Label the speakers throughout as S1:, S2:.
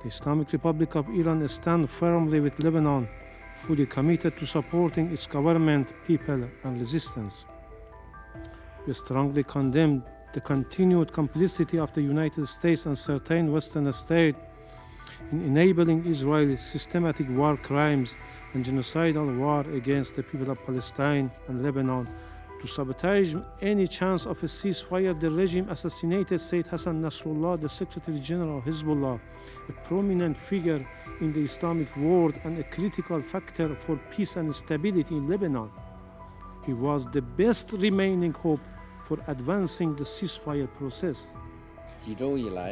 S1: The Islamic Republic of Iran stands firmly with Lebanon, fully committed to supporting its government, people, and resistance. We strongly condemn the continued complicity of the United States and certain Western states in enabling Israel's systematic war crimes and genocidal war against the people of Palestine and Lebanon. To sabotage any chance of a ceasefire, the regime assassinated Sayyid Hassan Nasrallah, the Secretary General of Hezbollah, a prominent figure in the Islamic world and a critical factor for peace and stability in Lebanon. He was the best remaining hope for advancing the ceasefire process.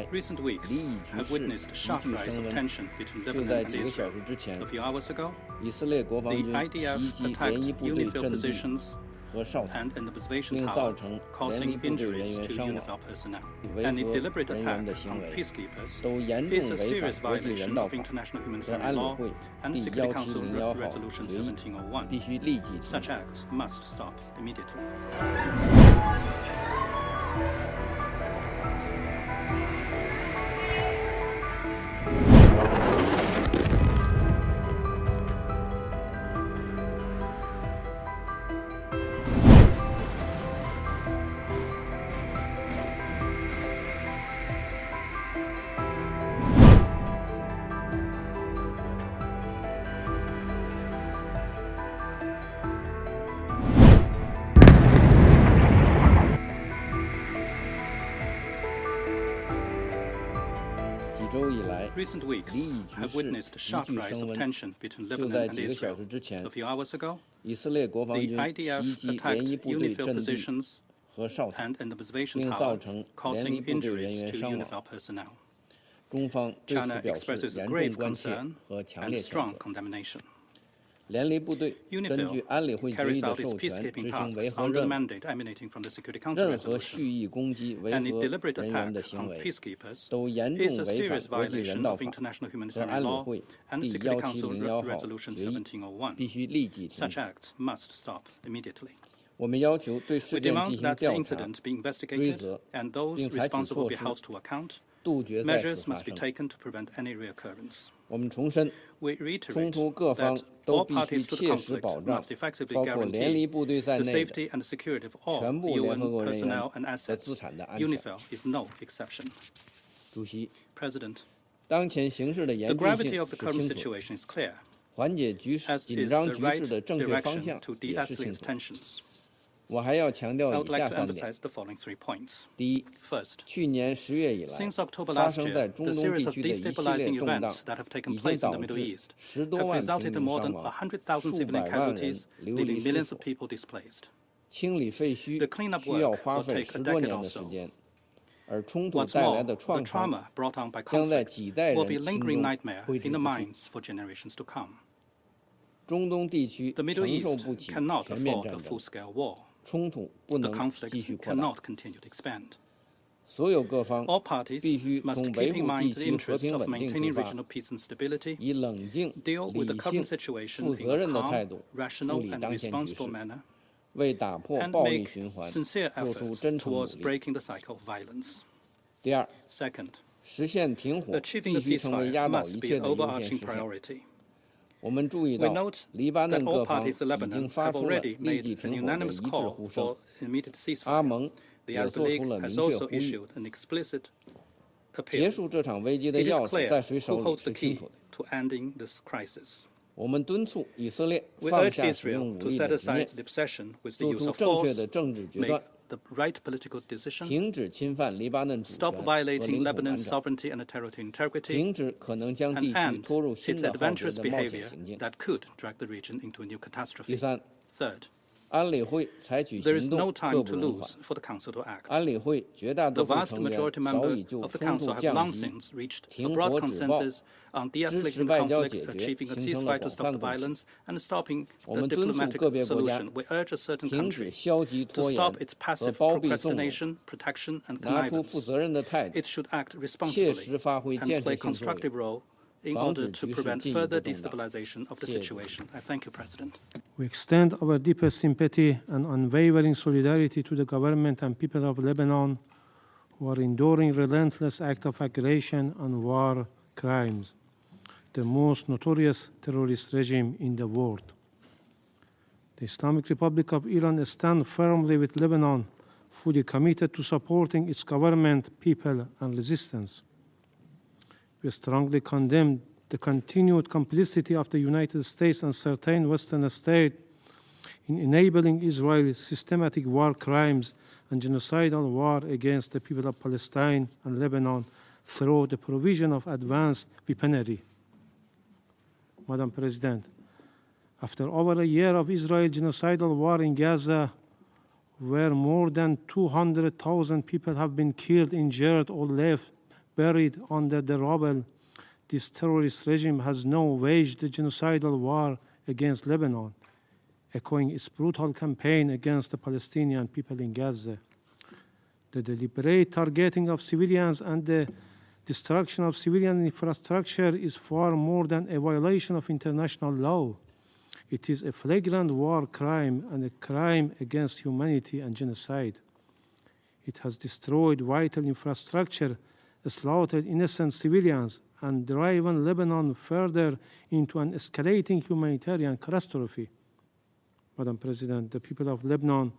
S2: Recent weeks have witnessed a sharp rise of tension between Lebanon and Israel. A few hours ago, the IDF attacked UNIFIL positions and an observation tower, causing injuries to UNIFIL personnel. Any deliberate attack on peacekeepers is a serious violation of international humanitarian law and Security Council Resolution 1701. Such acts must stop immediately. Recent weeks have witnessed a sharp rise of tension between Lebanon and Israel. A few hours ago, the IDF attacked UNIFIL positions and an observation tower, causing injuries to UNIFIL personnel. China expresses grave concern and strong condemnation. UNIFIL carries out its peacekeeping tasks under the mandate emanating from the Security Council resolution. Any deliberate attack on peacekeepers is a serious violation of international humanitarian law and Security Council Resolution 1701. Such acts must stop immediately. We demand that the incident be investigated and those responsible be held to account. Measures must be taken to prevent any reoccurrence. We reiterate that all parties to the conflict must effectively guarantee the safety and security of all UN personnel and assets. UNIFIL is no exception. President, the gravity of the current situation is clear, as is the right direction to de-escalate tensions. I would like to emphasize the following 3 points. First, since October last year, the series of destabilizing events that have taken place in the Middle East have resulted in more than 100,000 civilian casualties, leaving millions of people displaced. The cleanup work will take a decade or so. What's more, the trauma brought on by conflict will be a lingering nightmare in the minds for generations to come. The Middle East cannot afford a full-scale war. The conflict cannot continue to expand. All parties must keep in mind the interest of maintaining regional peace and stability, deal with the current situation in a calm, rational, and responsible manner, and make sincere efforts towards breaking the cycle of violence. Second, achieving a ceasefire must be an overarching priority. We note that all parties in Lebanon have already made an unanimous call for immediate ceasefire. The Arab League has also issued an explicit appeal. It is clear who holds the key to ending this crisis. We urge Israel to set aside the obsession with the use of force, make the right political decision, stop violating Lebanon's sovereignty and territorial integrity, and end its adventurous behavior that could drag the region into a new catastrophe. Third, there is no time to lose for the Council to act. The vast majority members of the Council have long since reached a broad consensus on de-escalating the conflict, achieving a ceasefire to stop the violence, and stopping the diplomatic solution. We urge a certain country to stop its passive procrastination, protection, and connivance. It should act responsibly and play a constructive role in order to prevent further destabilization of the situation. I thank you, President.
S1: We extend our deepest sympathy and unwavering solidarity to the government and people of Lebanon who are enduring relentless acts of aggression and war crimes, the most notorious terrorist regime in the world. The Islamic Republic of Iran stands firmly with Lebanon, fully committed to supporting its government, people, and resistance. We strongly condemn the continued complicity of the United States and certain Western states in enabling Israel's systematic war crimes and genocidal war against the people of Palestine and Lebanon through the provision of advanced weaponry. Madam President, after over a year of Israel's genocidal war in Gaza, where more than 200,000 people have been killed, injured, or left buried under the rubble, this terrorist regime has now waged a genocidal war against Lebanon, echoing its brutal campaign against the Palestinian people in Gaza. The deliberate targeting of civilians and the destruction of civilian infrastructure is far more than a violation of international law. It is a flagrant war crime and a crime against humanity and genocide. It has destroyed vital infrastructure, slaughtered innocent civilians, and driven Lebanon further into an escalating humanitarian catastrophe. Madam President, the people of Lebanon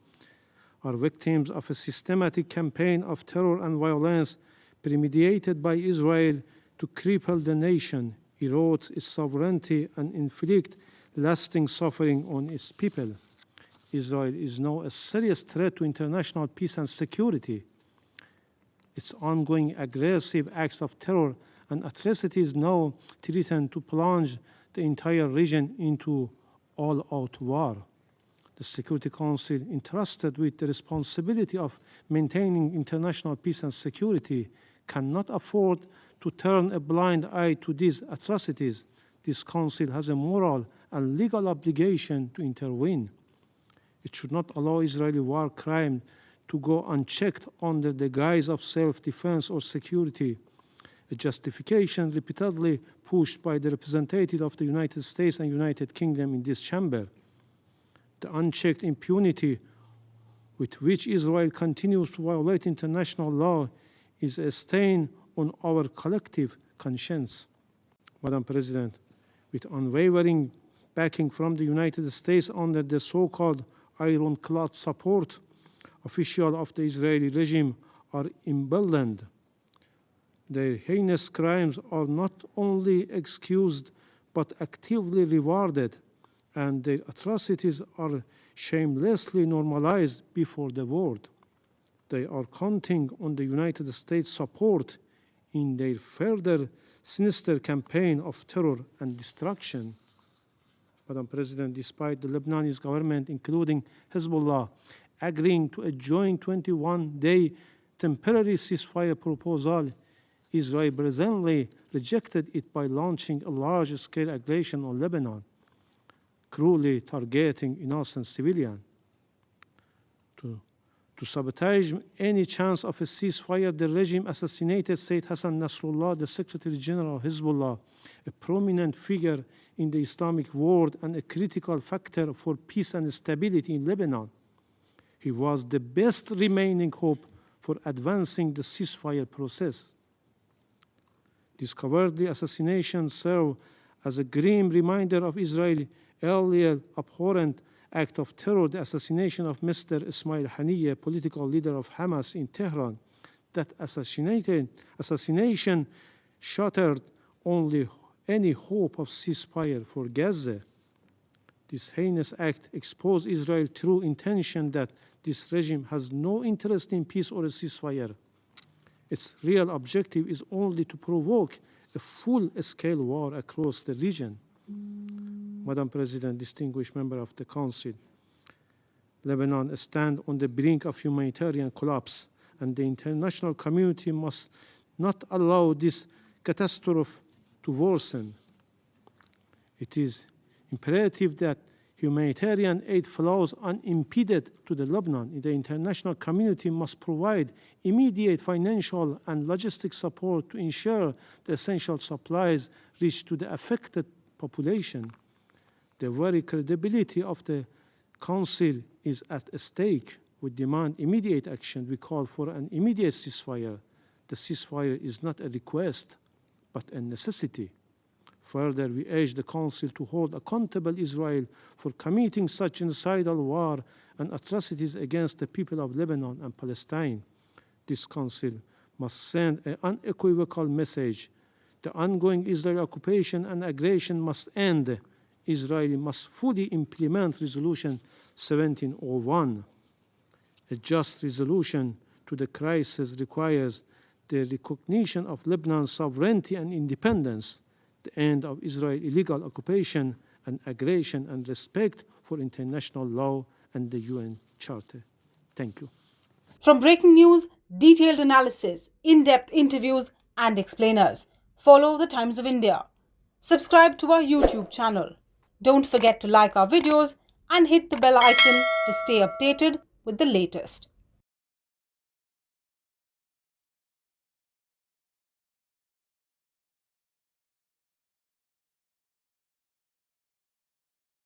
S1: are victims of a systematic campaign of terror and violence premeditated by Israel to cripple the nation, erode its sovereignty, and inflict lasting suffering on its people. Israel is now a serious threat to international peace and security. Its ongoing aggressive acts of terror and atrocities now threaten to plunge the entire region into all-out war. The Security Council, entrusted with the responsibility of maintaining international peace and security, cannot afford to turn a blind eye to these atrocities. This Council has a moral and legal obligation to intervene. It should not allow Israeli war crime to go unchecked under the guise of self-defense or security, a justification repeatedly pushed by the representatives of the United States and United Kingdom in this chamber. The unchecked impunity with which Israel continues to violate international law is a stain on our collective conscience. Madam President, with unwavering backing from the United States under the so-called ironclad support, officials of the Israeli regime are emboldened. Their heinous crimes are not only excused but actively rewarded, and their atrocities are shamelessly normalized before the world. They are counting on the United States' support in their further sinister campaign of terror and destruction. Madam President, despite the Lebanese government, including Hezbollah, agreeing to a joint 21-day temporary ceasefire proposal, Israel presently rejected it by launching a large-scale aggression on Lebanon, cruelly targeting innocent civilians. To sabotage any chance of a ceasefire, the regime assassinated Sayyid Hassan Nasrallah, the Secretary General of Hezbollah, a prominent figure in the Islamic world and a critical factor for peace and stability in Lebanon. He was the best remaining hope for advancing the ceasefire process. This cowardly assassination served as a grim reminder of Israel's earlier abhorrent act of terror, the assassination of Mr. Ismail Haniyeh, political leader of Hamas in Tehran. That assassination shattered any hope of ceasefire for Gaza. This heinous act exposed Israel's true intention that this regime has no interest in peace or a ceasefire. Its real objective is only to provoke a full-scale war across the region. Madam President, distinguished member of the Council, Lebanon stands on the brink of humanitarian collapse, and the international community must not allow this catastrophe to worsen. It is imperative that humanitarian aid flows unimpeded to the Lebanon. The international community must provide immediate financial and logistic support to ensure the essential supplies reach to the affected population. The very credibility of the Council is at stake. We demand immediate action. We call for an immediate ceasefire. The ceasefire is not a request. but a necessity. Further, we urge the Council to hold accountable Israel for committing such genocidal war and atrocities against the people of Lebanon and Palestine. This Council must send an unequivocal message. The ongoing Israeli occupation and aggression must end. Israel must fully implement Resolution 1701. A just resolution to the crisis requires the recognition of Lebanon's sovereignty and independence, the end of Israel's illegal occupation and aggression, and respect for international law and the UN Charter. Thank you.
S3: From breaking news, detailed analysis, in-depth interviews, and explainers, follow the Times of India. Subscribe to our YouTube channel. Don't forget to like our videos and hit the bell icon to stay updated with the latest.